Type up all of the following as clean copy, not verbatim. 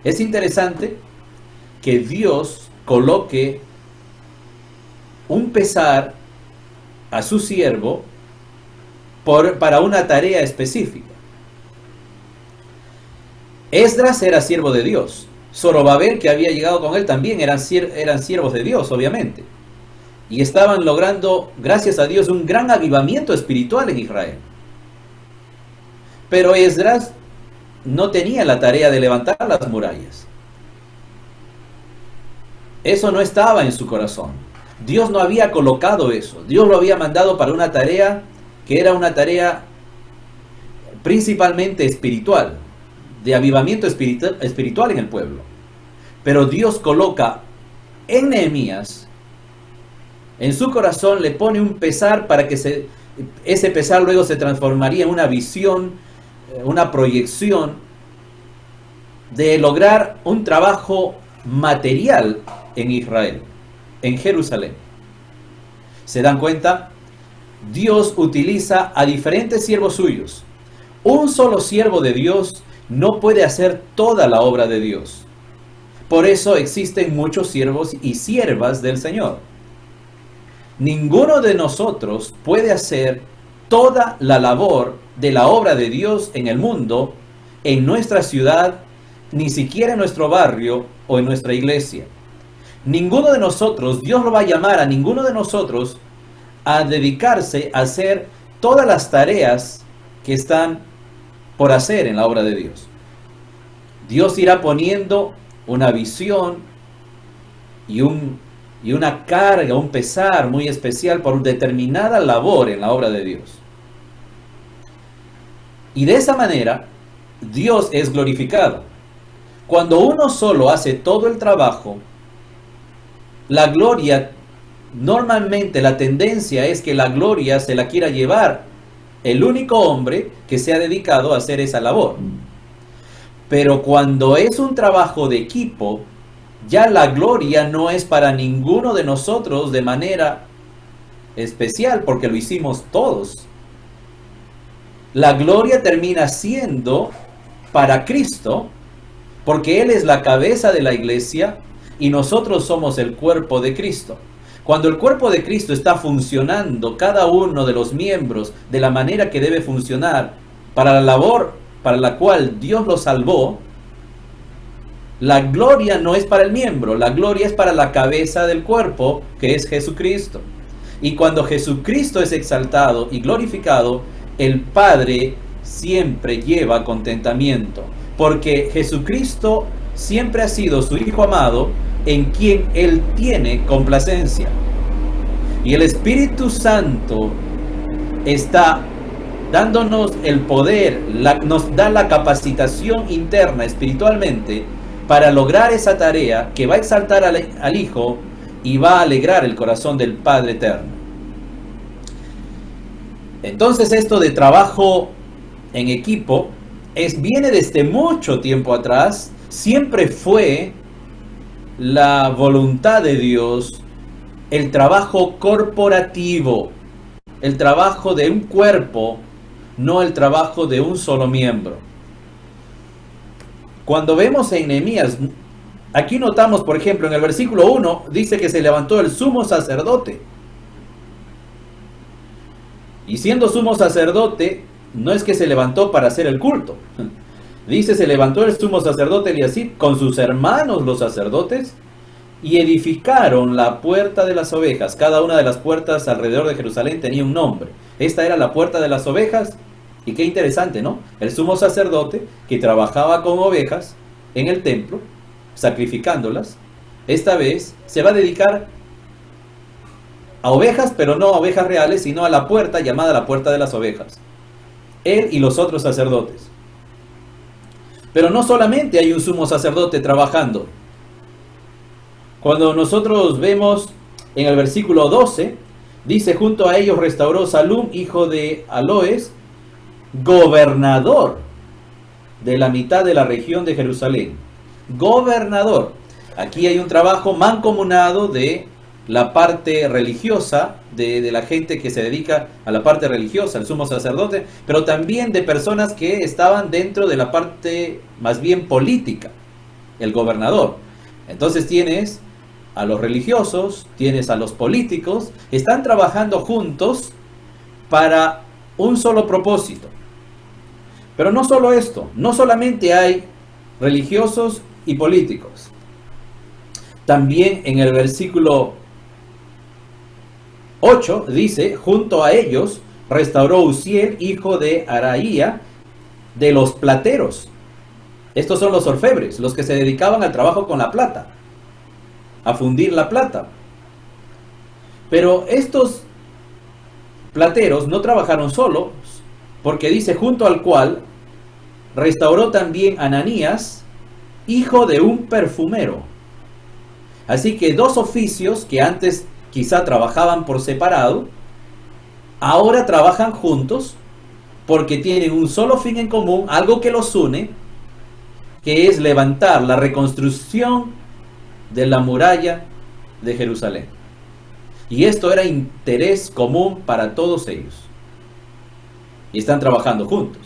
Es interesante que Dios coloque un pesar a su siervo para una tarea específica. Esdras era siervo de Dios. Zorobabel, que había llegado con él, también eran siervos de Dios, obviamente. Y estaban logrando, gracias a Dios, un gran avivamiento espiritual en Israel. Pero Esdras no tenía la tarea de levantar las murallas. Eso no estaba en su corazón. Dios no había colocado eso. Dios lo había mandado para una tarea que era una tarea principalmente espiritual, de avivamiento espiritual en el pueblo. Pero Dios coloca en Nehemías, en su corazón le pone un pesar para que ese pesar luego se transformaría en una visión, una proyección de lograr un trabajo material en Israel, en Jerusalén. ¿Se dan cuenta? Dios utiliza a diferentes siervos suyos. Un solo siervo de Dios no puede hacer toda la obra de Dios. Por eso existen muchos siervos y siervas del Señor. Ninguno de nosotros puede hacer toda la labor de la obra de Dios en el mundo, en nuestra ciudad, ni siquiera en nuestro barrio o en nuestra iglesia. Ninguno de nosotros, Dios lo va a llamar a ninguno de nosotros a dedicarse a hacer todas las tareas que están por hacer en la obra de Dios. Dios irá poniendo una visión y una carga, un pesar muy especial por determinada labor en la obra de Dios. Y de esa manera, Dios es glorificado. Cuando uno solo hace todo el trabajo, la gloria, normalmente la tendencia es que la gloria se la quiera llevar el único hombre que se ha dedicado a hacer esa labor. Pero cuando es un trabajo de equipo, ya la gloria no es para ninguno de nosotros de manera especial, porque lo hicimos todos. La gloria termina siendo para Cristo, porque Él es la cabeza de la iglesia y nosotros somos el cuerpo de Cristo. Cuando el cuerpo de Cristo está funcionando, cada uno de los miembros de la manera que debe funcionar para la labor para la cual Dios lo salvó, la gloria no es para el miembro, la gloria es para la cabeza del cuerpo, que es Jesucristo. Y cuando Jesucristo es exaltado y glorificado, el Padre siempre lleva contentamiento, porque Jesucristo siempre ha sido su Hijo amado, en quien Él tiene complacencia. Y el Espíritu Santo está dándonos el poder, nos da la capacitación interna espiritualmente para lograr esa tarea que va a exaltar al Hijo y va a alegrar el corazón del Padre eterno. Entonces esto de trabajo en equipo viene desde mucho tiempo atrás, siempre fue la voluntad de Dios, el trabajo corporativo, el trabajo de un cuerpo, no el trabajo de un solo miembro. Cuando vemos en Nehemías, aquí notamos, por ejemplo, en el versículo 1, dice que se levantó el sumo sacerdote. Y siendo sumo sacerdote, no es que se levantó para hacer el culto. Dice, se levantó el sumo sacerdote Eliasib con sus hermanos los sacerdotes y edificaron la puerta de las ovejas. Cada una de las puertas alrededor de Jerusalén tenía un nombre. Esta era la puerta de las ovejas. Y qué interesante, ¿no? El sumo sacerdote que trabajaba con ovejas en el templo, sacrificándolas, esta vez se va a dedicar a ovejas, pero no a ovejas reales, sino a la puerta llamada la puerta de las ovejas. Él y los otros sacerdotes. Pero no solamente hay un sumo sacerdote trabajando. Cuando nosotros vemos en el versículo 12, dice, junto a ellos restauró Salum, hijo de Aloes, gobernador de la mitad de la región de Jerusalén. Gobernador. Aquí hay un trabajo mancomunado de la parte religiosa, de la gente que se dedica a la parte religiosa, el sumo sacerdote, pero también de personas que estaban dentro de la parte más bien política. el gobernador. Entonces tienes a los religiosos, tienes a los políticos, están trabajando juntos para un solo propósito. Pero no solo esto, no solamente hay religiosos y políticos. También en el versículo 8 dice, junto a ellos restauró Uziel, hijo de Araía, de los plateros. Estos son los orfebres, los que se dedicaban al trabajo con la plata, a fundir la plata. Pero estos plateros no trabajaron solos, porque dice, junto al cual restauró también Ananías, hijo de un perfumero. Así que dos oficios que antes quizá trabajaban por separado, ahora trabajan juntos porque tienen un solo fin en común, algo que los une, que es levantar la reconstrucción de la muralla de Jerusalén. Y esto era interés común para todos ellos. Y están trabajando juntos.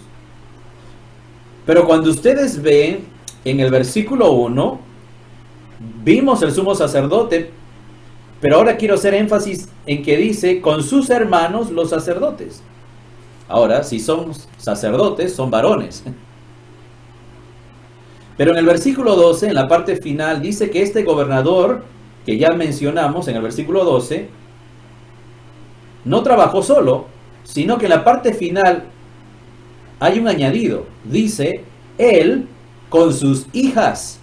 Pero cuando ustedes ven en el versículo 1, vimos el sumo sacerdote, pero ahora quiero hacer énfasis en que dice, con sus hermanos los sacerdotes. Ahora, si son sacerdotes, son varones. Pero en el versículo 12, en la parte final, dice que este gobernador, que ya mencionamos en el versículo 12, no trabajó solo, sino que en la parte final hay un añadido. Dice, él con sus hijas.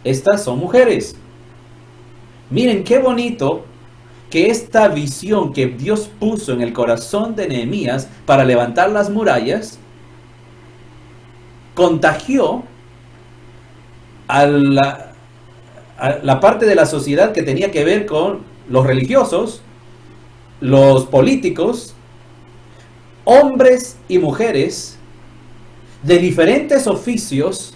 Estas son mujeres. Miren qué bonito que esta visión que Dios puso en el corazón de Nehemías para levantar las murallas, contagió a la parte de la sociedad que tenía que ver con los religiosos, los políticos, hombres y mujeres de diferentes oficios.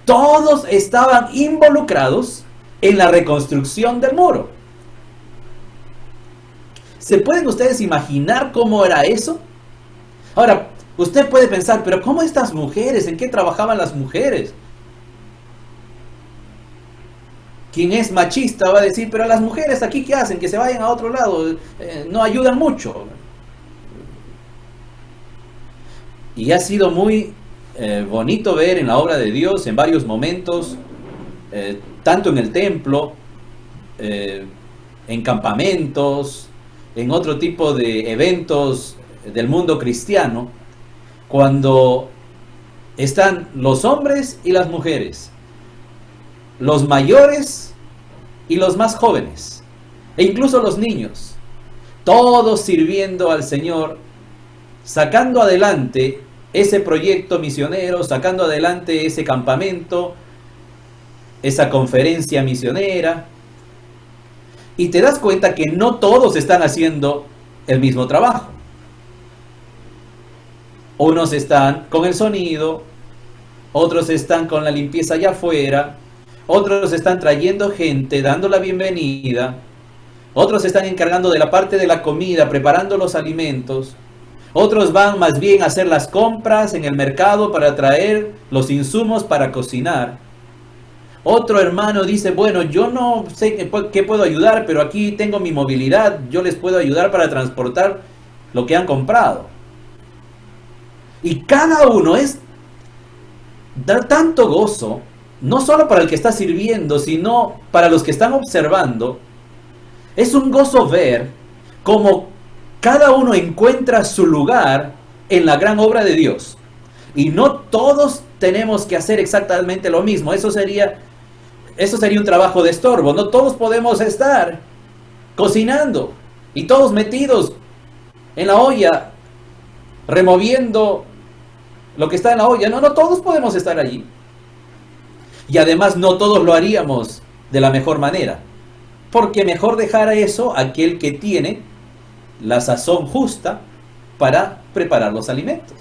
Todos estaban involucrados en la reconstrucción del muro. ¿Se pueden ustedes imaginar cómo era eso? Ahora, usted puede pensar, pero ¿cómo estas mujeres? ¿En qué trabajaban las mujeres? Quien es machista va a decir, pero las mujeres aquí ¿qué hacen? Que se vayan a otro lado, no ayudan mucho. Y ha sido muy bonito ver en la obra de Dios en varios momentos, tanto en el templo, en campamentos, en otro tipo de eventos del mundo cristiano, cuando están los hombres y las mujeres, los mayores y los más jóvenes, e incluso los niños, todos sirviendo al Señor, sacando adelante ese proyecto misionero, sacando adelante ese campamento, esa conferencia misionera. Y te das cuenta que no todos están haciendo el mismo trabajo. Unos están con el sonido, otros están con la limpieza allá afuera, otros están trayendo gente, dando la bienvenida, otros están encargando de la parte de la comida, preparando los alimentos, otros van más bien a hacer las compras en el mercado para traer los insumos para cocinar. Otro hermano dice, bueno, yo no sé qué puedo ayudar, pero aquí tengo mi movilidad, yo les puedo ayudar para transportar lo que han comprado. Y cada uno da tanto gozo, no solo para el que está sirviendo, sino para los que están observando. Es un gozo ver cómo cada uno encuentra su lugar en la gran obra de Dios. Y no todos tenemos que hacer exactamente lo mismo. Eso sería un trabajo de estorbo. No todos podemos estar cocinando y todos metidos en la olla, removiendo lo que está en la olla. No todos podemos estar allí. Y además no todos lo haríamos de la mejor manera. Porque mejor dejar a eso a aquel que tiene la sazón justa para preparar los alimentos.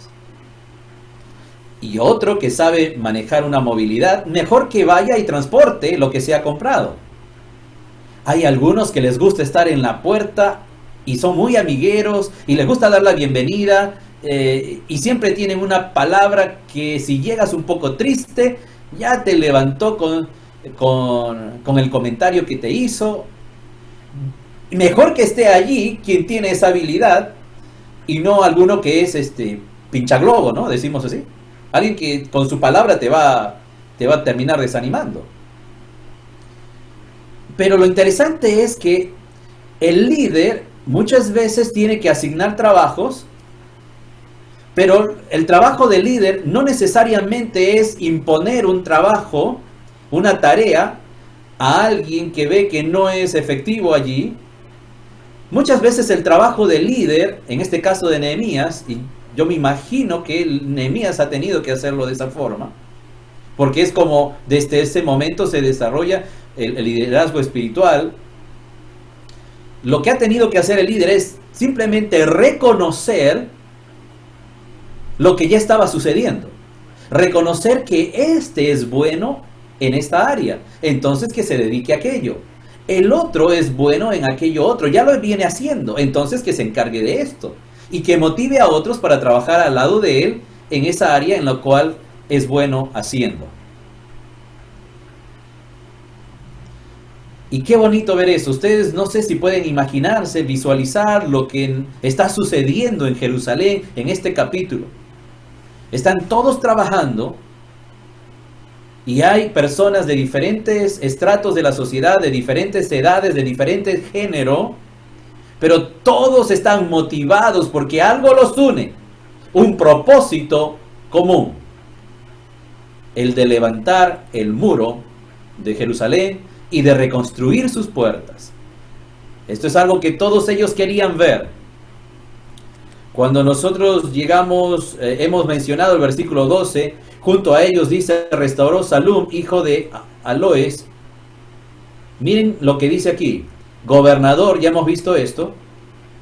Y otro que sabe manejar una movilidad, mejor que vaya y transporte lo que se ha comprado. Hay algunos que les gusta estar en la puerta y son muy amigueros y les gusta dar la bienvenida, y siempre tienen una palabra que si llegas un poco triste, ya te levantó con el comentario que te hizo. Mejor que esté allí quien tiene esa habilidad y no alguno que es pinchaglobo, ¿no? Decimos así. Alguien que con su palabra te va a terminar desanimando. Pero lo interesante es que el líder muchas veces tiene que asignar trabajos, pero el trabajo del líder no necesariamente es imponer un trabajo, una tarea, a alguien que ve que no es efectivo allí. Muchas veces el trabajo del líder, en este caso de Nehemías, y yo me imagino que Nehemías ha tenido que hacerlo de esa forma, porque es como desde ese momento se desarrolla el liderazgo espiritual. Lo que ha tenido que hacer el líder es simplemente reconocer lo que ya estaba sucediendo. Reconocer que este es bueno en esta área, entonces que se dedique a aquello. El otro es bueno en aquello otro, ya lo viene haciendo, entonces que se encargue de esto. Y que motive a otros para trabajar al lado de él en esa área en la cual es bueno haciendo. Y qué bonito ver eso. Ustedes no sé si pueden imaginarse, visualizar lo que está sucediendo en Jerusalén en este capítulo. Están todos trabajando y hay personas de diferentes estratos de la sociedad, de diferentes edades, de diferentes género, pero todos están motivados porque algo los une, un propósito común, el de levantar el muro de Jerusalén y de reconstruir sus puertas. Esto es algo que todos ellos querían ver. Cuando nosotros llegamos, hemos mencionado el versículo 12, junto a ellos dice, restauró Salum, hijo de Aloes. Miren lo que dice aquí, gobernador, ya hemos visto esto,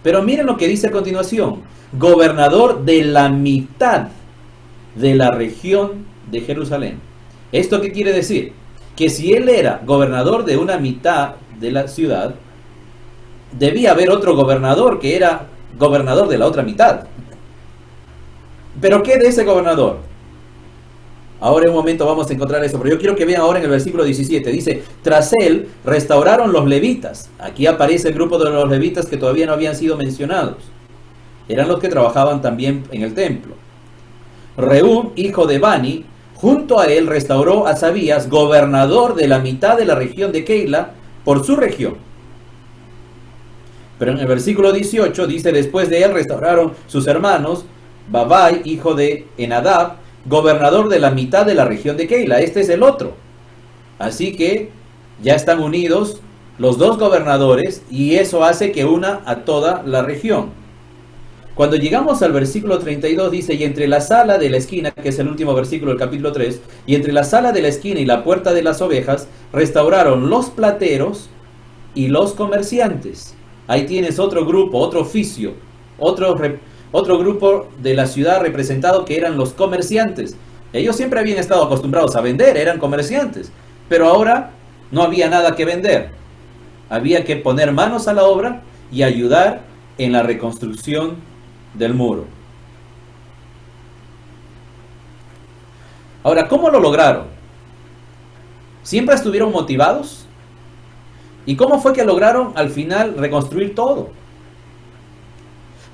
pero miren lo que dice a continuación, gobernador de la mitad de la región de Jerusalén. ¿Esto qué quiere decir? Que si él era gobernador de una mitad de la ciudad, debía haber otro gobernador que era gobernador de la otra mitad. ¿Pero qué de ese gobernador? Ahora en un momento vamos a encontrar eso, pero yo quiero que vean ahora en el versículo 17. Dice, tras él restauraron los levitas. Aquí aparece el grupo de los levitas que todavía no habían sido mencionados. Eran los que trabajaban también en el templo. Rehum, hijo de Bani, junto a él restauró a Sabías, gobernador de la mitad de la región de Keila, por su región. Pero en el versículo 18 dice, después de él restauraron sus hermanos, Babai, hijo de Enadab, gobernador de la mitad de la región de Keila. Este es el otro. Así que ya están unidos los dos gobernadores y eso hace que una a toda la región. Cuando llegamos al versículo 32 dice, y entre la sala de la esquina, que es el último versículo del capítulo 3, y entre la sala de la esquina y la puerta de las ovejas, restauraron los plateros y los comerciantes. Ahí tienes otro grupo, otro oficio, otro grupo de la ciudad representado que eran los comerciantes. Ellos siempre habían estado acostumbrados a vender, eran comerciantes, pero ahora no había nada que vender. Había que poner manos a la obra y ayudar en la reconstrucción del muro. Ahora, ¿cómo lo lograron? ¿Siempre estuvieron motivados? ¿Y cómo fue que lograron al final reconstruir todo?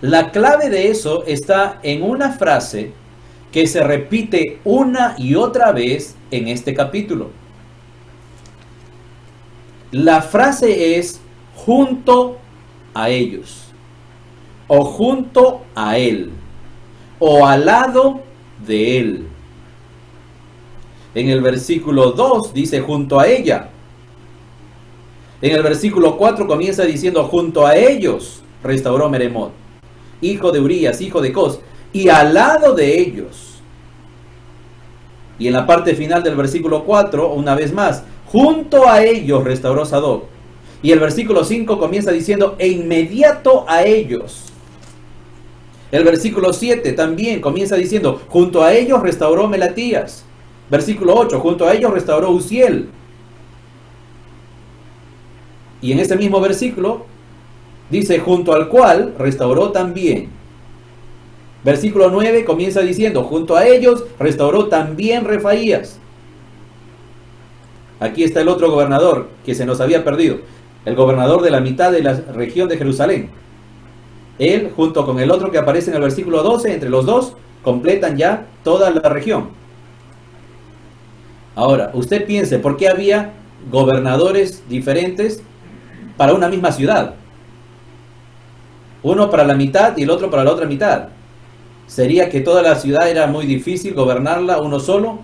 La clave de eso está en una frase que se repite una y otra vez en este capítulo. La frase es junto a ellos, o junto a él, o al lado de él. En el versículo 2 dice junto a ella. En el versículo 4 comienza diciendo junto a ellos restauró Meremot, hijo de Urías, hijo de Cos, y al lado de ellos. Y en la parte final del versículo 4, una vez más, junto a ellos restauró Sadoc. Y el versículo 5 comienza diciendo e inmediato a ellos. El versículo 7 también comienza diciendo junto a ellos restauró Melatías. Versículo 8, junto a ellos restauró Uziel. Y en ese mismo versículo dice junto al cual restauró también. Versículo 9 comienza diciendo junto a ellos restauró también Refaías. Aquí está el otro gobernador que se nos había perdido, el gobernador de la mitad de la región de Jerusalén. Él, junto con el otro que aparece en el versículo 12, entre los dos, completan ya toda la región. Ahora, usted piense, ¿por qué había gobernadores diferentes para una misma ciudad? Uno para la mitad y el otro para la otra mitad. ¿Sería que toda la ciudad era muy difícil gobernarla uno solo?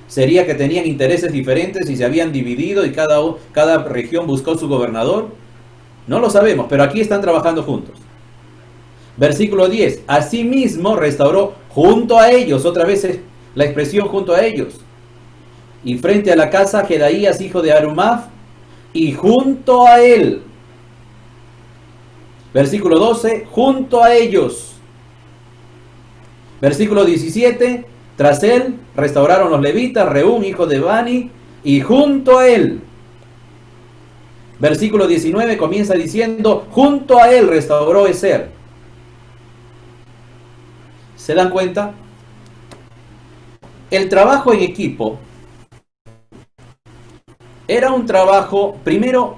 ¿Sería que tenían intereses diferentes y se habían dividido y cada región buscó su gobernador? No lo sabemos, pero aquí están trabajando juntos. Versículo 10. Asimismo restauró junto a ellos, otra vez es la expresión junto a ellos, y frente a la casa Jedaías, hijo de Arumaf, y junto a él. Versículo 12. Junto a ellos. Versículo 17. Tras él restauraron los levitas, Reún, hijo de Bani, y junto a él. Versículo 19 comienza diciendo, junto a él restauró Ezer. ¿Se dan cuenta? El trabajo en equipo era un trabajo, primero,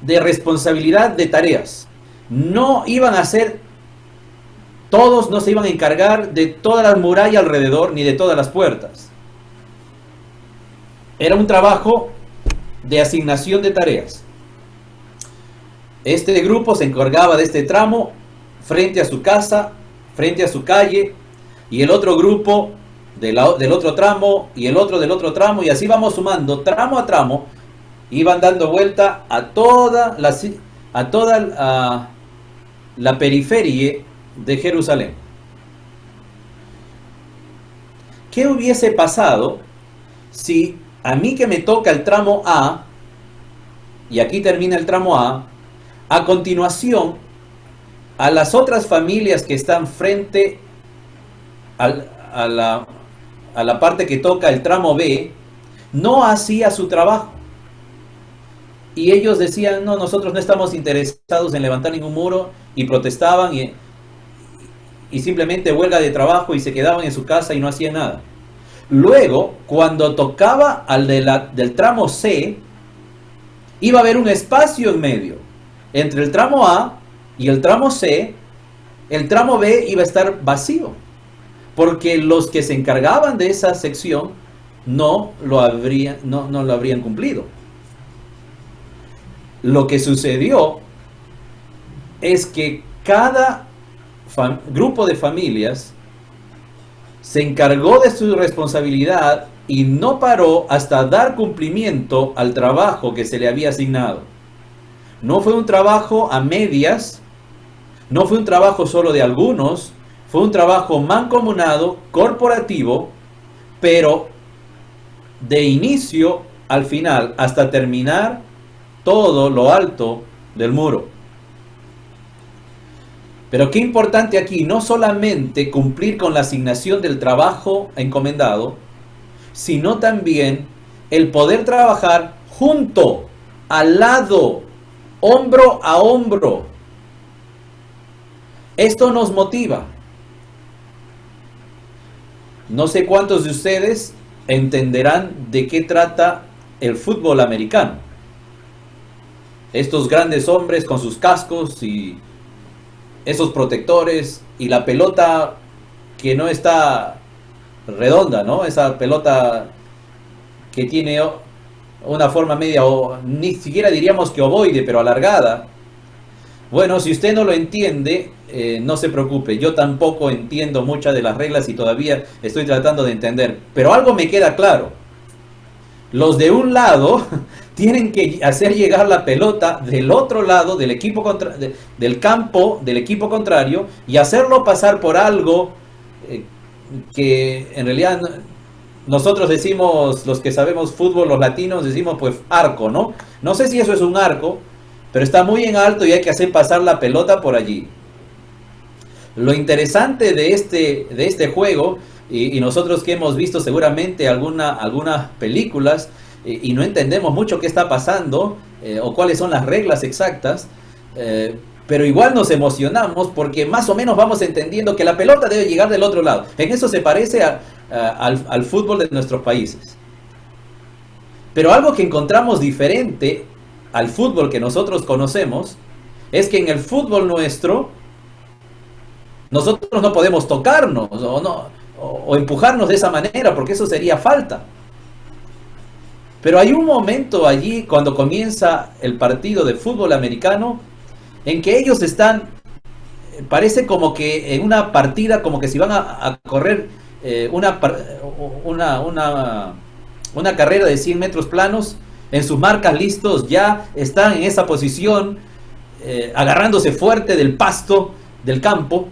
de responsabilidad de tareas. No iban a ser, todos no se iban a encargar de todas las murallas alrededor, ni de todas las puertas. Era un trabajo de asignación de tareas. Este grupo se encargaba de este tramo frente a su casa, frente a su calle, y el otro grupo del otro tramo, y el otro del otro tramo, y así vamos sumando tramo a tramo, iban dando vuelta a toda la periferia de Jerusalén. ¿Qué hubiese pasado si a mí, que me toca el tramo A, y aquí termina el tramo a continuación, a las otras familias que están frente a la parte que toca el tramo B, no hacía su trabajo? Y ellos decían, no, nosotros no estamos interesados en levantar ningún muro, y protestaban y simplemente huelga de trabajo, y se quedaban en su casa y no hacían nada. Luego, cuando tocaba al del tramo C, iba a haber un espacio en medio entre el tramo A y el tramo C. El tramo B iba a estar vacío, porque los que se encargaban de esa sección no lo habrían cumplido. Lo que sucedió es que cada grupo de familias se encargó de su responsabilidad y no paró hasta dar cumplimiento al trabajo que se le había asignado. No fue un trabajo a medias, no fue un trabajo solo de algunos, fue un trabajo mancomunado, corporativo, pero de inicio al final, hasta terminar todo lo alto del muro. Pero qué importante aquí, no solamente cumplir con la asignación del trabajo encomendado, sino también el poder trabajar junto, al lado, hombro a hombro. Esto nos motiva. No sé cuántos de ustedes entenderán de qué trata el fútbol americano. Estos grandes hombres con sus cascos y esos protectores, y la pelota que no está redonda, ¿no? Esa pelota que tiene una forma media, o ni siquiera diríamos que ovoide, pero alargada. Bueno, si usted no lo entiende, no se preocupe. Yo tampoco entiendo muchas de las reglas y todavía estoy tratando de entender. Pero algo me queda claro. Los de un lado tienen que hacer llegar la pelota del otro lado del del campo del equipo contrario, y hacerlo pasar por algo que en realidad nosotros decimos, los que sabemos fútbol, los latinos, decimos pues arco, ¿no? No sé si eso es un arco, pero está muy en alto y hay que hacer pasar la pelota por allí. Lo interesante de este juego, y nosotros que hemos visto seguramente algunas películas, y no entendemos mucho qué está pasando, o cuáles son las reglas exactas, pero igual nos emocionamos porque más o menos vamos entendiendo que la pelota debe llegar del otro lado. En eso se parece al fútbol de nuestros países. Pero algo que encontramos diferente al fútbol que nosotros conocemos es que en el fútbol nuestro nosotros no podemos tocarnos o empujarnos de esa manera, porque eso sería falta. Pero hay un momento allí cuando comienza el partido de fútbol americano en que ellos están, parece como que en una partida, como que si van a correr una carrera de 100 metros planos, en sus marcas listos, ya están en esa posición, agarrándose fuerte del pasto del campo,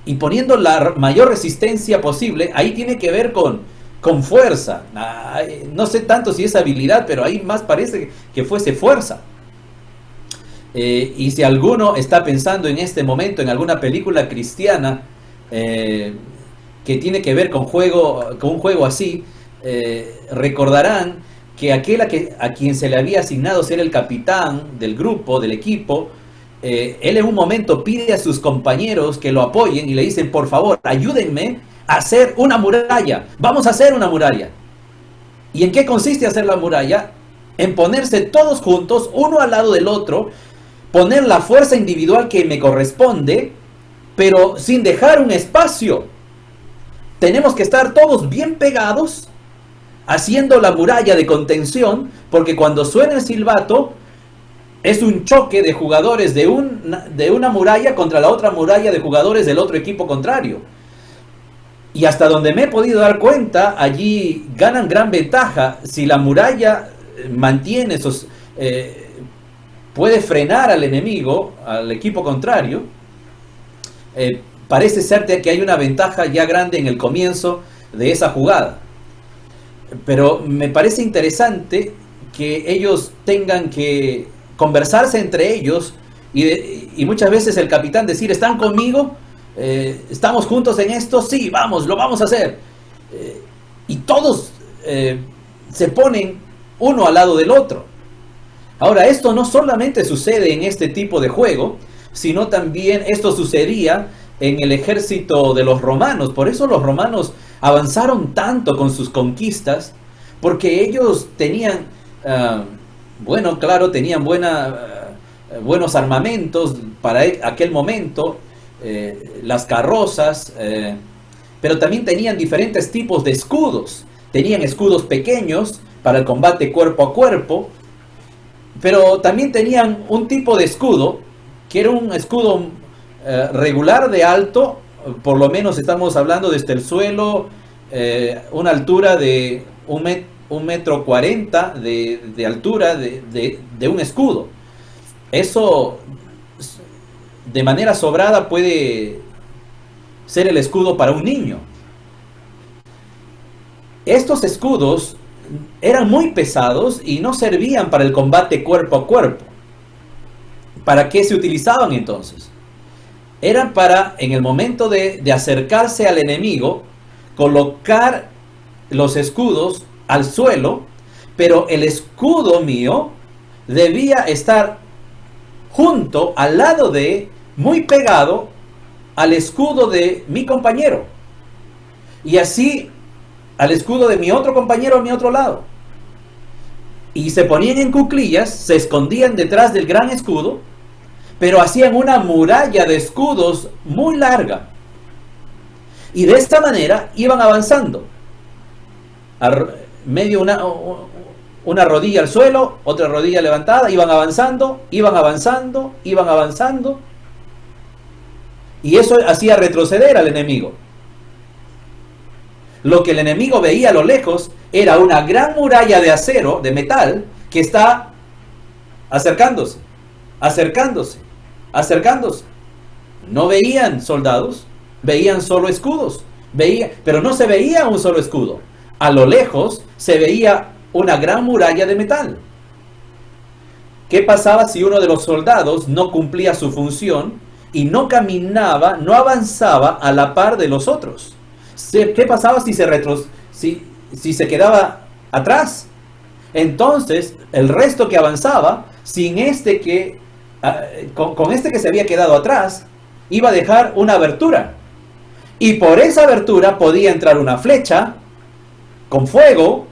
y poniendo la mayor resistencia posible. Ahí tiene que ver con fuerza. No sé tanto si es habilidad, pero ahí más parece que fuese fuerza. Y si alguno está pensando en este momento en alguna película cristiana que tiene que ver con un juego así, recordarán que aquel a quien se le había asignado ser el capitán del grupo, del equipo, él en un momento pide a sus compañeros que lo apoyen y le dicen: por favor, ayúdenme a hacer una muralla, vamos a hacer una muralla. ¿Y en qué consiste hacer la muralla? En ponerse todos juntos, uno al lado del otro, poner la fuerza individual que me corresponde, pero sin dejar un espacio. Tenemos que estar todos bien pegados, haciendo la muralla de contención, porque cuando suena el silbato, es un choque de jugadores de una muralla contra la otra muralla de jugadores del otro equipo contrario. Y hasta donde me he podido dar cuenta, allí ganan gran ventaja. Si la muralla mantiene puede frenar al enemigo, al equipo contrario, parece ser que hay una ventaja ya grande en el comienzo de esa jugada. Pero me parece interesante que ellos tengan que conversarse entre ellos y muchas veces el capitán decir: ¿están conmigo? ¿Estamos juntos en esto? Sí, vamos, lo vamos a hacer. Y todos se ponen uno al lado del otro. Ahora, esto no solamente sucede en este tipo de juego, sino también esto sucedía en el ejército de los romanos. Por eso los romanos avanzaron tanto con sus conquistas, porque ellos tenían, tenían buenos armamentos para aquel momento, las carrozas, pero también tenían diferentes tipos de escudos. Tenían escudos pequeños para el combate cuerpo a cuerpo, pero también tenían un tipo de escudo que era un escudo regular de alto, por lo menos estamos hablando desde el suelo, una altura de 1,40 m de altura de un escudo. Eso de manera sobrada puede ser el escudo para un niño. Estos escudos eran muy pesados y no servían para el combate cuerpo a cuerpo. ¿Para qué se utilizaban entonces? Eran para, en el momento de acercarse al enemigo, colocar los escudos al suelo, pero el escudo mío debía estar junto, al lado muy pegado al escudo de mi compañero, y así al escudo de mi otro compañero a mi otro lado. Y se ponían en cuclillas, se escondían detrás del gran escudo, pero hacían una muralla de escudos muy larga. Y de esta manera iban avanzando. Medio una rodilla al suelo, otra rodilla levantada, iban avanzando, iban avanzando, iban avanzando. Y eso hacía retroceder al enemigo. Lo que el enemigo veía a lo lejos era una gran muralla de acero, de metal, que está acercándose, acercándose, acercándose. No veían soldados, veían solo escudos. Pero no se veía un solo escudo. A lo lejos se veía una gran muralla de metal. ¿Qué pasaba si uno de los soldados no cumplía su función y no caminaba, no avanzaba a la par de los otros? ¿Qué pasaba si se quedaba atrás? Entonces, el resto que avanzaba, con este que se había quedado atrás, iba a dejar una abertura. Y por esa abertura podía entrar una flecha con fuego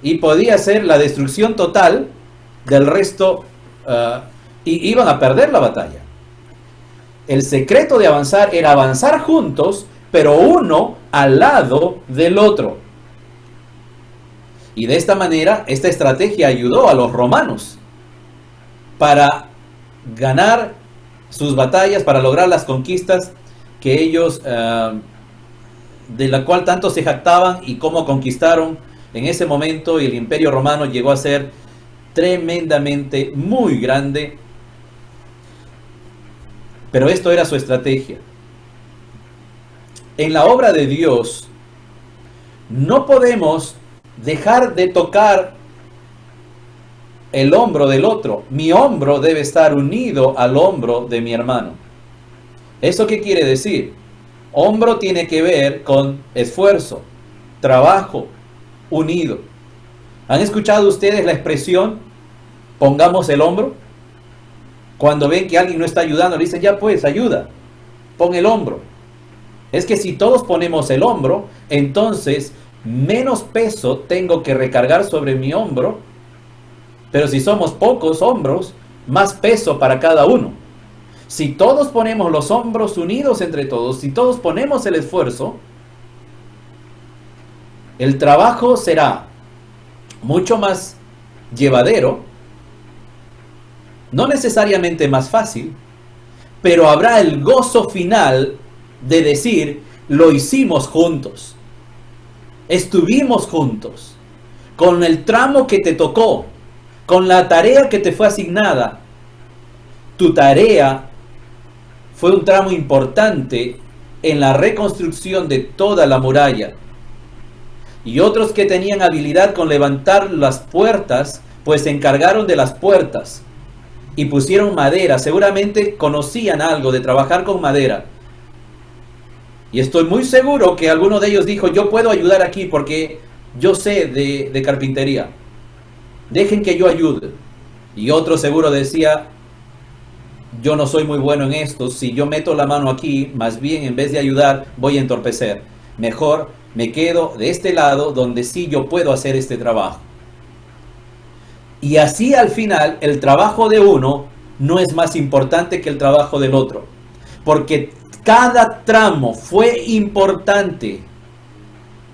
y podía ser la destrucción total del resto, y iban a perder la batalla. El secreto de avanzar era avanzar juntos, pero uno al lado del otro. Y de esta manera, esta estrategia ayudó a los romanos para ganar sus batallas, para lograr las conquistas que ellos, de la cual tanto se jactaban, y cómo conquistaron en ese momento. Y el Imperio Romano llegó a ser tremendamente muy grande, pero esto era su estrategia. En la obra de Dios no podemos dejar de tocar el hombro del otro. Mi hombro debe estar unido al hombro de mi hermano. ¿Eso qué quiere decir? Hombro tiene que ver con esfuerzo, trabajo, unido. ¿Han escuchado ustedes la expresión pongamos el hombro? Cuando ven que alguien no está ayudando, le dicen, ya pues, ayuda, pon el hombro. Es que si todos ponemos el hombro, entonces menos peso tengo que recargar sobre mi hombro. Pero si somos pocos hombros, más peso para cada uno. Si todos ponemos los hombros unidos entre todos, si todos ponemos el esfuerzo, el trabajo será mucho más llevadero, no necesariamente más fácil, pero habrá el gozo final de decir, lo hicimos juntos, estuvimos juntos, con el tramo que te tocó, con la tarea que te fue asignada. Tu tarea fue un tramo importante en la reconstrucción de toda la muralla. Y otros que tenían habilidad con levantar las puertas, pues se encargaron de las puertas y pusieron madera. Seguramente conocían algo de trabajar con madera. Y estoy muy seguro que alguno de ellos dijo, yo puedo ayudar aquí porque yo sé de carpintería. Dejen que yo ayude. Y otro seguro decía, yo no soy muy bueno en esto, si yo meto la mano aquí, más bien en vez de ayudar, voy a entorpecer. Mejor me quedo de este lado donde sí yo puedo hacer este trabajo. Y así al final, el trabajo de uno no es más importante que el trabajo del otro. Porque cada tramo fue importante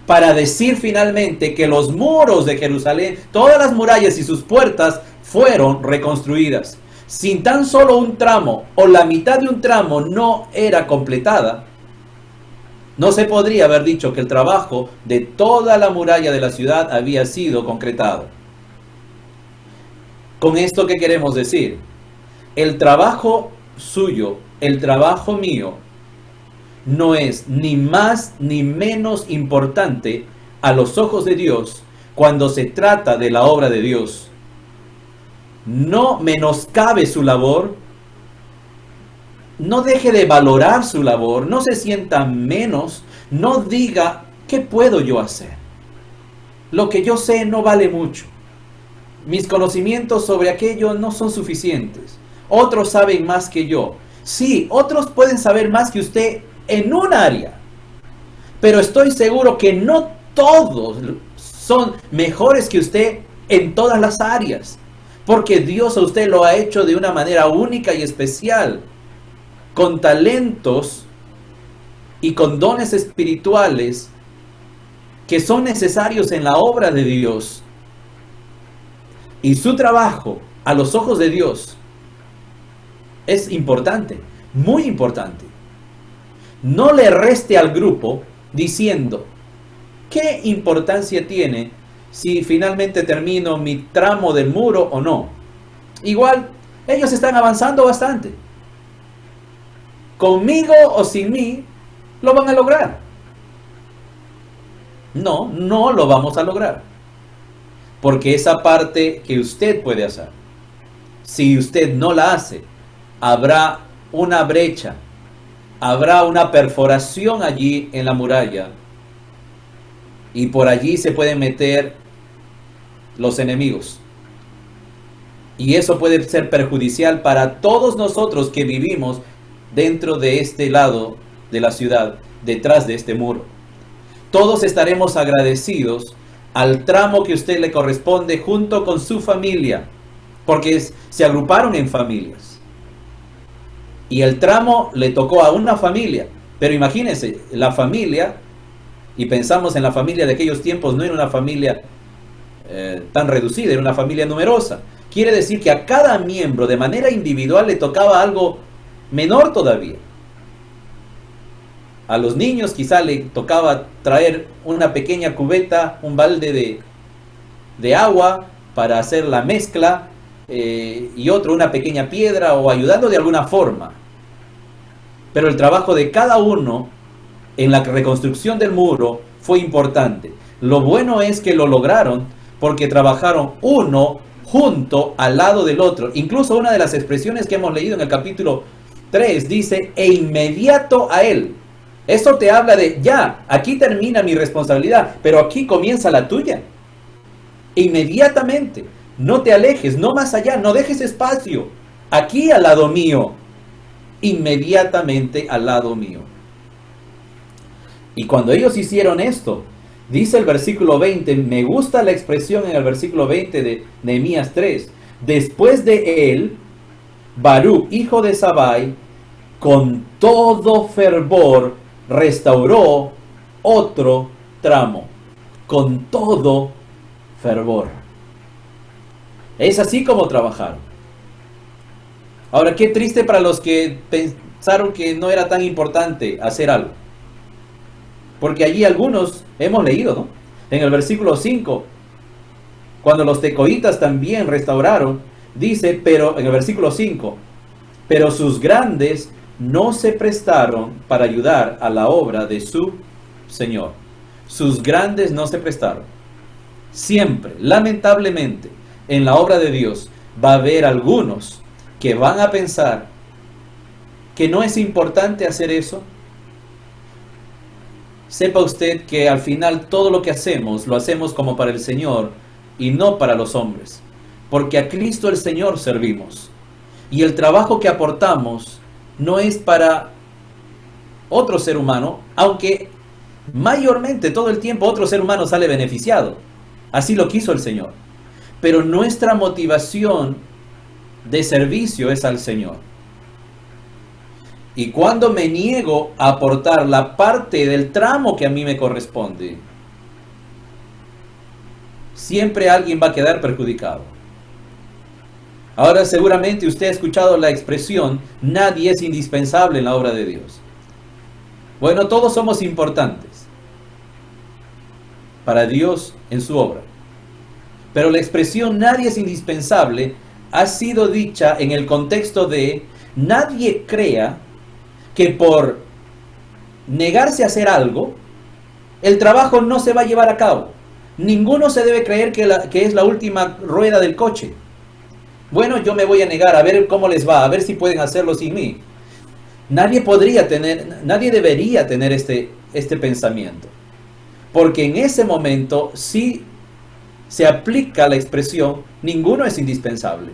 para decir finalmente que los muros de Jerusalén, todas las murallas y sus puertas fueron reconstruidas. Sin tan solo un tramo o la mitad de un tramo no era completada, no se podría haber dicho que el trabajo de toda la muralla de la ciudad había sido concretado. Con esto, ¿qué queremos decir? El trabajo suyo, el trabajo mío, no es ni más ni menos importante a los ojos de Dios cuando se trata de la obra de Dios. No menoscabe su labor, no deje de valorar su labor, no se sienta menos, no diga, ¿qué puedo yo hacer? Lo que yo sé no vale mucho. Mis conocimientos sobre aquello no son suficientes. Otros saben más que yo. Sí, otros pueden saber más que usted en un área, pero estoy seguro que no todos son mejores que usted en todas las áreas, porque Dios a usted lo ha hecho de una manera única y especial, con talentos y con dones espirituales que son necesarios en la obra de Dios. Y su trabajo a los ojos de Dios es importante, muy importante. No le reste al grupo diciendo, ¿qué importancia tiene si finalmente termino mi tramo del muro o no? Igual, ellos están avanzando bastante. Conmigo o sin mí, lo van a lograr. No, no lo vamos a lograr. Porque esa parte que usted puede hacer, si usted no la hace, habrá una brecha, habrá una perforación allí en la muralla y por allí se pueden meter los enemigos. Y eso puede ser perjudicial para todos nosotros que vivimos dentro de este lado de la ciudad, detrás de este muro. Todos estaremos agradecidos al tramo que a usted le corresponde junto con su familia, porque se agruparon en familias. Y el tramo le tocó a una familia, pero imagínense, la familia, y pensamos en la familia de aquellos tiempos, no era una familia tan reducida, era una familia numerosa. Quiere decir que a cada miembro de manera individual le tocaba algo menor todavía. A los niños quizá le tocaba traer una pequeña cubeta, un balde de agua para hacer la mezcla, y otro una pequeña piedra, o ayudando de alguna forma. Pero el trabajo de cada uno en la reconstrucción del muro fue importante. Lo bueno es que lo lograron porque trabajaron uno junto al lado del otro. Incluso una de las expresiones que hemos leído en el capítulo 3 dice, e inmediato a él. Esto te habla de, ya, aquí termina mi responsabilidad, pero aquí comienza la tuya. Inmediatamente, no te alejes, no más allá, no dejes espacio. Aquí al lado mío, inmediatamente al lado mío. Y cuando ellos hicieron esto, dice el versículo 20, me gusta la expresión en el versículo 20 de Nehemías 3, después de él, Baruch, hijo de Zabai, con todo fervor, restauró otro tramo, con todo fervor. Es así como trabajaron. Ahora, qué triste para los que pensaron que no era tan importante hacer algo. Porque allí algunos hemos leído, ¿no? En el versículo 5, cuando los tecoitas también restauraron, dice, pero en el versículo 5, pero sus grandes no se prestaron para ayudar a la obra de su Señor. Sus grandes no se prestaron. Siempre, lamentablemente, en la obra de Dios va a haber algunos que van a pensar que no es importante hacer eso. Sepa usted que al final todo lo que hacemos, lo hacemos como para el Señor y no para los hombres. Porque a Cristo el Señor servimos. Y el trabajo que aportamos no es para otro ser humano, aunque mayormente todo el tiempo otro ser humano sale beneficiado. Así lo quiso el Señor. Pero nuestra motivación de servicio es al Señor. Y cuando me niego a aportar la parte del tramo que a mí me corresponde, siempre alguien va a quedar perjudicado. Ahora seguramente usted ha escuchado la expresión, nadie es indispensable en la obra de Dios. Bueno, todos somos importantes para Dios en su obra. Pero la expresión nadie es indispensable ha sido dicha en el contexto de nadie crea que por negarse a hacer algo, el trabajo no se va a llevar a cabo. Ninguno se debe creer que es la última rueda del coche. Bueno, yo me voy a negar a ver cómo les va, a ver si pueden hacerlo sin mí. Nadie debería tener este pensamiento. Porque en ese momento sí se aplica la expresión, ninguno es indispensable.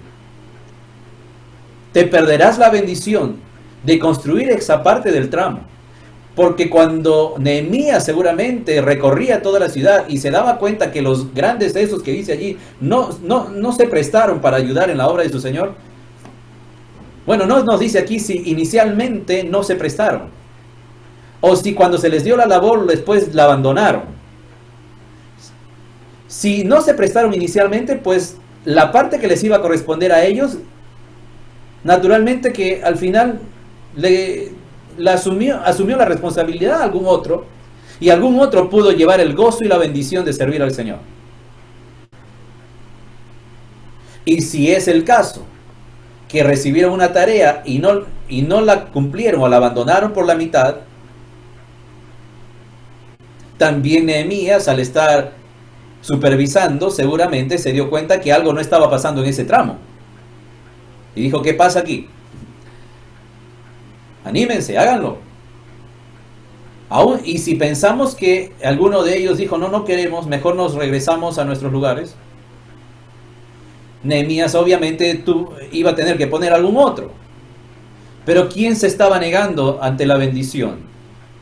Te perderás la bendición de construir esa parte del tramo. Porque cuando Nehemías seguramente recorría toda la ciudad y se daba cuenta que los grandes esos que dice allí no se prestaron para ayudar en la obra de su Señor. Bueno, no nos dice aquí si inicialmente no se prestaron o si cuando se les dio la labor después la abandonaron. Si no se prestaron inicialmente, pues la parte que les iba a corresponder a ellos, naturalmente que al final asumió la responsabilidad a algún otro, y algún otro pudo llevar el gozo y la bendición de servir al Señor. Y si es el caso que recibieron una tarea y no la cumplieron o la abandonaron por la mitad, también Nehemías, al estar supervisando, seguramente se dio cuenta que algo no estaba pasando en ese tramo. Y dijo, ¿qué pasa aquí? Anímense, háganlo. Y si pensamos que alguno de ellos dijo, no queremos, mejor nos regresamos a nuestros lugares, Nehemías obviamente iba a tener que poner algún otro. Pero ¿quién se estaba negando ante la bendición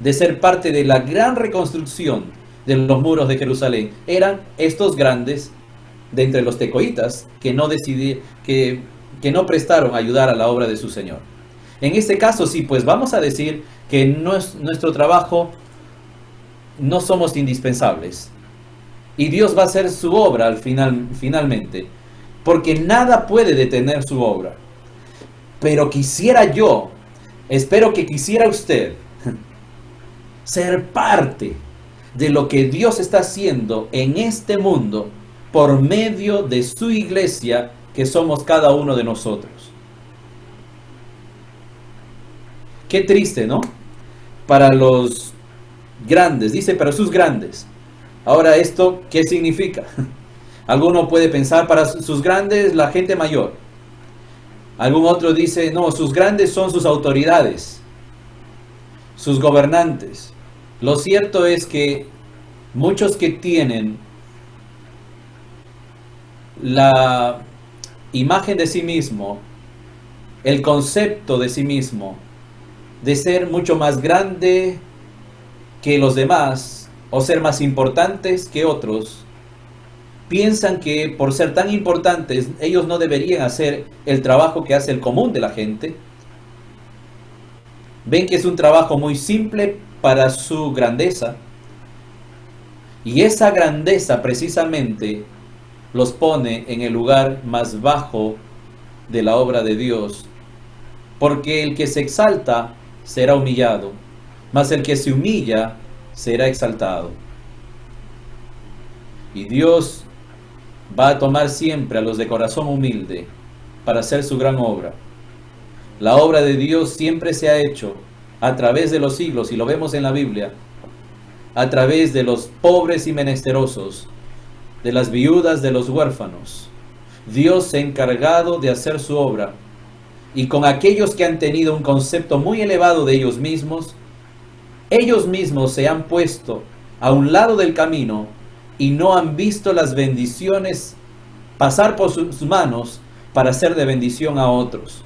de ser parte de la gran reconstrucción de los muros de Jerusalén. Eran estos grandes de entre los tecoitas que no prestaron a ayudar a la obra de su Señor. En este caso sí, pues vamos a decir que nuestro trabajo no somos indispensables. Y Dios va a hacer su obra finalmente. Porque nada puede detener su obra. Pero quisiera yo, espero que quisiera usted, ser parte de lo que Dios está haciendo en este mundo por medio de su iglesia, que somos cada uno de nosotros. Qué triste, ¿no? Para los grandes, dice, para sus grandes. Ahora, ¿esto qué significa? Alguno puede pensar, para sus grandes, la gente mayor. Algún otro dice, no, sus grandes son sus autoridades, sus gobernantes. Lo cierto es que muchos que tienen la imagen de sí mismo, el concepto de sí mismo, de ser mucho más grande que los demás o ser más importantes que otros, piensan que por ser tan importantes ellos no deberían hacer el trabajo que hace el común de la gente. Ven que es un trabajo muy simple para su grandeza, y esa grandeza precisamente los pone en el lugar más bajo de la obra de Dios, porque el que se exalta será humillado, mas el que se humilla será exaltado. Y Dios va a tomar siempre a los de corazón humilde para hacer su gran obra. La obra de Dios siempre se ha hecho a través de los siglos, y lo vemos en la Biblia, a través de los pobres y menesterosos, de las viudas, de los huérfanos. Dios se ha encargado de hacer su obra, y con aquellos que han tenido un concepto muy elevado de ellos mismos se han puesto a un lado del camino y no han visto las bendiciones pasar por sus manos para ser de bendición a otros.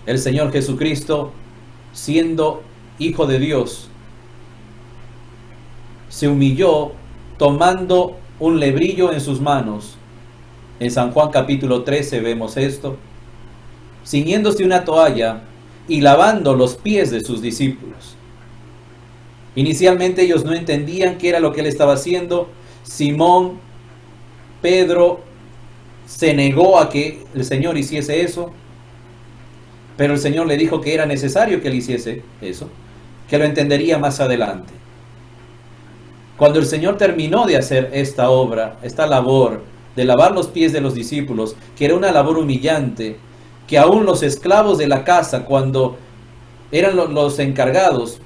El Señor Jesucristo, siendo Hijo de Dios, se humilló tomando un lebrillo en sus manos. En San Juan capítulo 13 vemos esto, ciñéndose una toalla y lavando los pies de sus discípulos. Inicialmente ellos no entendían qué era lo que él estaba haciendo. Simón, Pedro, se negó a que el Señor hiciese eso, pero el Señor le dijo que era necesario que él hiciese eso, que lo entendería más adelante. Cuando el Señor terminó de hacer esta obra, esta labor de lavar los pies de los discípulos, que era una labor humillante, que aún los esclavos de la casa, cuando eran los encargados,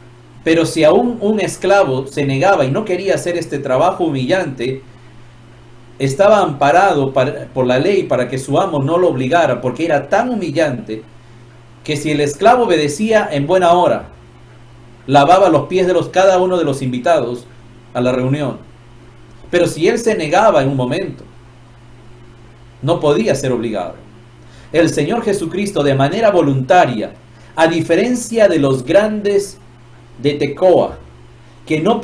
pero si aún un esclavo se negaba y no quería hacer este trabajo humillante, estaba amparado por la ley para que su amo no lo obligara, porque era tan humillante que si el esclavo obedecía en buena hora, lavaba los pies de cada uno de los invitados a la reunión. Pero si él se negaba en un momento, no podía ser obligado. El Señor Jesucristo, de manera voluntaria, a diferencia de los grandes de Tecoa, que no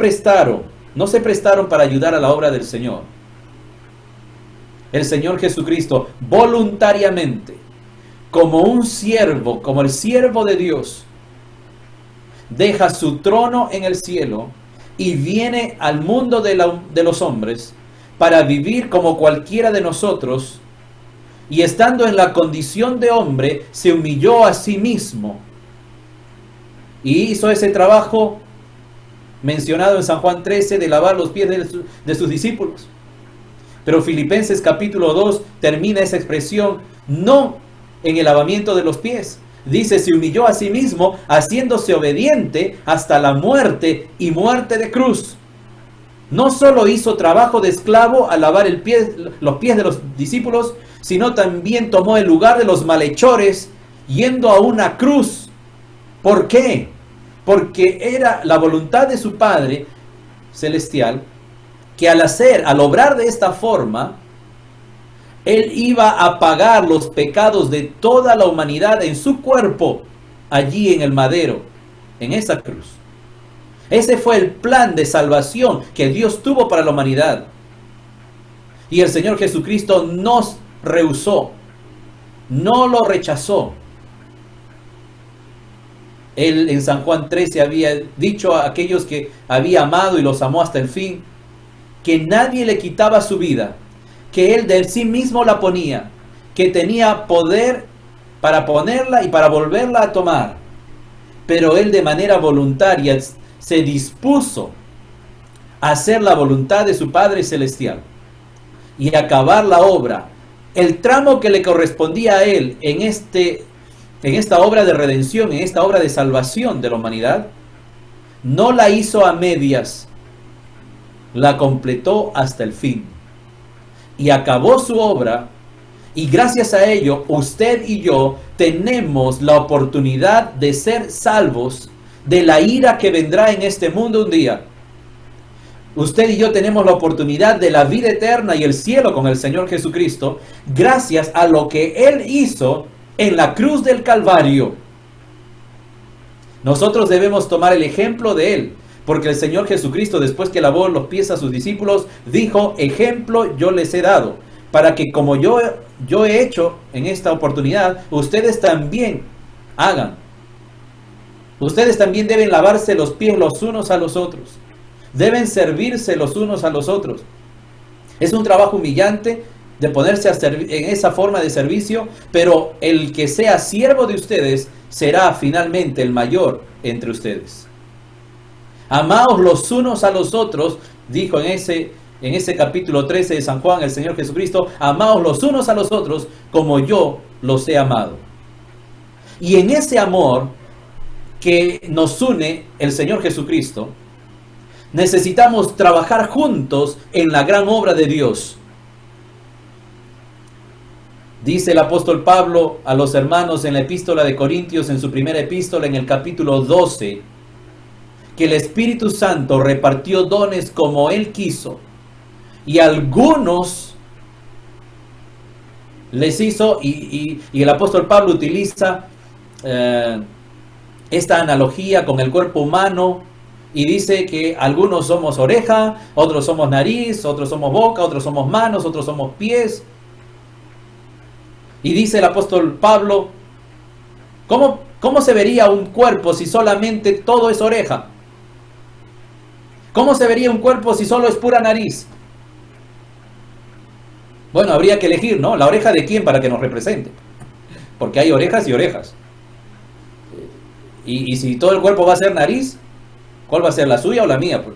se prestaron para ayudar a la obra del Señor, el Señor Jesucristo voluntariamente, como un siervo, como el siervo de Dios, deja su trono en el cielo y viene al mundo de los hombres para vivir como cualquiera de nosotros, y estando en la condición de hombre, se humilló a sí mismo y hizo ese trabajo mencionado en San Juan 13 de lavar los pies de sus discípulos. Pero Filipenses capítulo 2 termina esa expresión no en el lavamiento de los pies. Dice, se humilló a sí mismo, haciéndose obediente hasta la muerte, y muerte de cruz. No solo hizo trabajo de esclavo al lavar los pies de los discípulos, sino también tomó el lugar de los malhechores, yendo a una cruz. ¿Por qué? Porque era la voluntad de su Padre celestial que al obrar de esta forma, Él iba a pagar los pecados de toda la humanidad en su cuerpo, allí en el madero, en esa cruz. Ese fue el plan de salvación que Dios tuvo para la humanidad. Y el Señor Jesucristo nos rehusó, no lo rechazó. Él en San Juan 13 había dicho a aquellos que había amado y los amó hasta el fin, que nadie le quitaba su vida, que Él de sí mismo la ponía, que tenía poder para ponerla y para volverla a tomar. Pero Él de manera voluntaria se dispuso a hacer la voluntad de su Padre Celestial y acabar la obra. El tramo que le correspondía a Él en esta obra de redención, en esta obra de salvación de la humanidad, no la hizo a medias, la completó hasta el fin y acabó su obra. Y gracias a ello, usted y yo tenemos la oportunidad de ser salvos de la ira que vendrá en este mundo un día. Usted y yo tenemos la oportunidad de la vida eterna y el cielo con el Señor Jesucristo, gracias a lo que Él hizo en la cruz del Calvario. Nosotros debemos tomar el ejemplo de Él, porque el Señor Jesucristo, después que lavó los pies a sus discípulos, dijo: ejemplo yo les he dado, para que como yo he hecho en esta oportunidad, ustedes también hagan. Ustedes también deben lavarse los pies los unos a los otros. Deben servirse los unos a los otros. Es un trabajo humillante de ponerse en esa forma de servicio, pero el que sea siervo de ustedes será finalmente el mayor entre ustedes. Amaos los unos a los otros, dijo en ese capítulo 13 de San Juan el Señor Jesucristo: amaos los unos a los otros como yo los he amado. Y en ese amor que nos une el Señor Jesucristo, necesitamos trabajar juntos en la gran obra de Dios. Dice el apóstol Pablo a los hermanos en la epístola de Corintios, en su primera epístola, en el capítulo 12, que el Espíritu Santo repartió dones como Él quiso, y algunos les hizo, y el apóstol Pablo utiliza esta analogía con el cuerpo humano, y dice que algunos somos oreja, otros somos nariz, otros somos boca, otros somos manos, otros somos pies. Y dice el apóstol Pablo: ¿cómo se vería un cuerpo si solamente todo es oreja? ¿Cómo se vería un cuerpo si solo es pura nariz? Bueno, habría que elegir, ¿no? ¿La oreja de quién para que nos represente? Porque hay orejas y orejas. Y si todo el cuerpo va a ser nariz, ¿cuál va a ser, la suya o la mía? Pues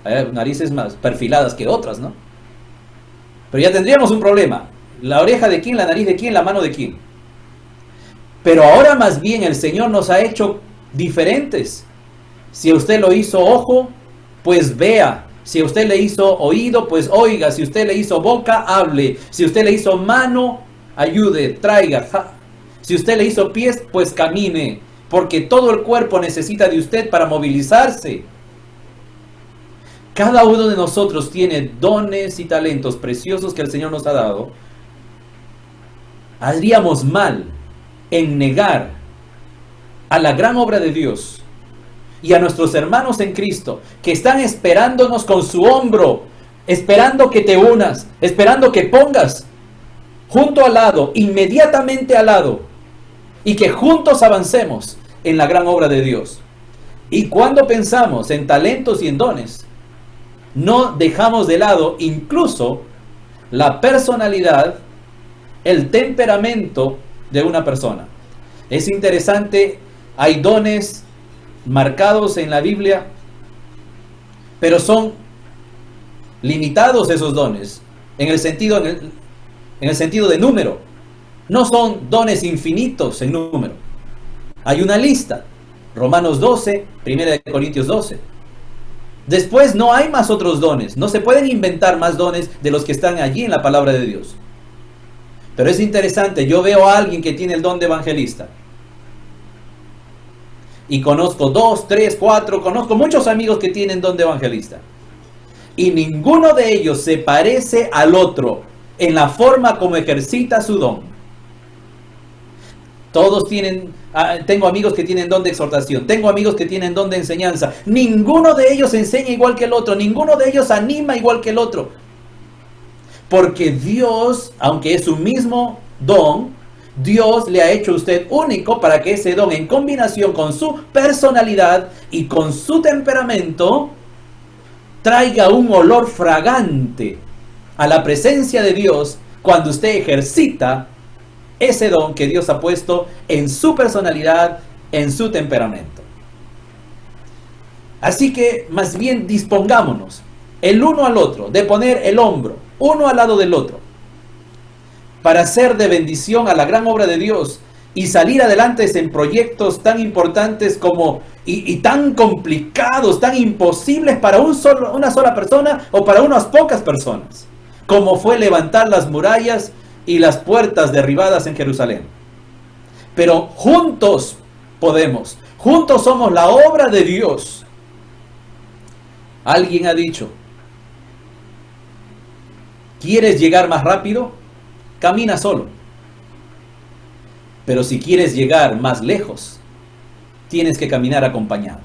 hay narices más perfiladas que otras, ¿no? Pero ya tendríamos un problema. ¿La oreja de quién? ¿La nariz de quién? ¿La mano de quién? Pero ahora más bien el Señor nos ha hecho diferentes. Si usted lo hizo ojo, pues vea. Si usted le hizo oído, pues oiga. Si usted le hizo boca, hable. Si usted le hizo mano, ayude, traiga. Si usted le hizo pies, pues camine. Porque todo el cuerpo necesita de usted para movilizarse. Cada uno de nosotros tiene dones y talentos preciosos que el Señor nos ha dado. Haríamos mal en negar a la gran obra de Dios y a nuestros hermanos en Cristo, que están esperándonos con su hombro, esperando que te unas, esperando que pongas junto al lado, inmediatamente al lado, y que juntos avancemos en la gran obra de Dios. Y cuando pensamos en talentos y en dones, no dejamos de lado incluso la personalidad, el temperamento de una persona. Es interesante, hay dones marcados en la Biblia, pero son limitados esos dones, en el sentido de número. No son dones infinitos en número. Hay una lista, Romanos 12, 1 Corintios 12. Después no hay más otros dones, no se pueden inventar más dones de los que están allí en la palabra de Dios. Pero es interesante, yo veo a alguien que tiene el don de evangelista. Y conozco 2, 3, 4, conozco muchos amigos que tienen don de evangelista. Y ninguno de ellos se parece al otro en la forma como ejercita su don. Todos tienen, tengo amigos que tienen don de exhortación, tengo amigos que tienen don de enseñanza. Ninguno de ellos enseña igual que el otro, ninguno de ellos anima igual que el otro. Porque Dios, aunque es su mismo don, Dios le ha hecho a usted único para que ese don, en combinación con su personalidad y con su temperamento, traiga un olor fragante a la presencia de Dios cuando usted ejercita ese don que Dios ha puesto en su personalidad, en su temperamento. Así que más bien dispongámonos el uno al otro, de poner el hombro uno al lado del otro, para ser de bendición a la gran obra de Dios y salir adelante en proyectos tan importantes como y tan complicados, tan imposibles para una sola persona o para unas pocas personas, como fue levantar las murallas y las puertas derribadas en Jerusalén. Pero juntos podemos, juntos somos la obra de Dios. Alguien ha dicho: ¿quieres llegar más rápido? Camina solo. Pero si quieres llegar más lejos, tienes que caminar acompañado.